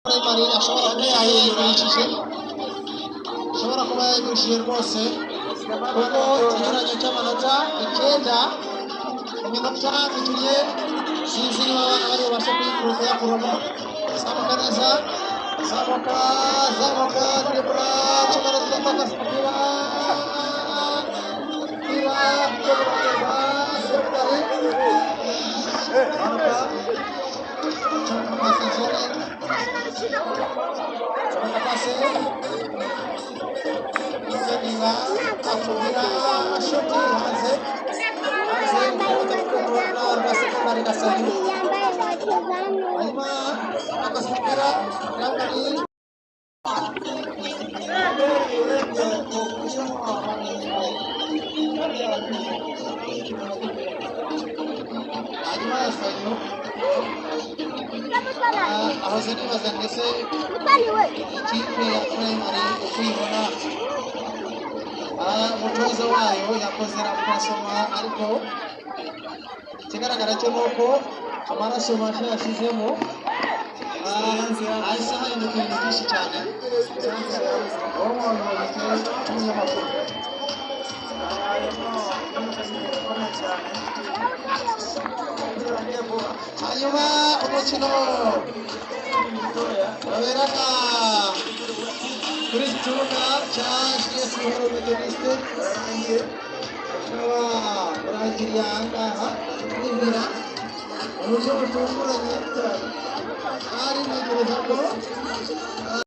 primary ashobora kuba yayigurishije ashobora kuba yayigurishije rwose kuko ikigereranyo cy'amanota icyenda mu minota igiye sinzi niba abana bari bubashe kuyakuramo zamuka neza zamuka dribura cyangwa tugatakaza umupira aho nibaza ndetse ikipe ya primary ukuyibona umutoza wayo yakoze rapurasoma ariko ikigaragara cyo ni uko amaraso make yashizemo ahise hahinduka ibintu byinshi cyane uwo muntu wabiteye n'umunyamakuru hanyuma umukino waberaga kuri iki kibuga cya GS Buhoro Methodiste ukaba urangiriye aha ngaha nibwira uburyo butunguranye hari ntekereza ko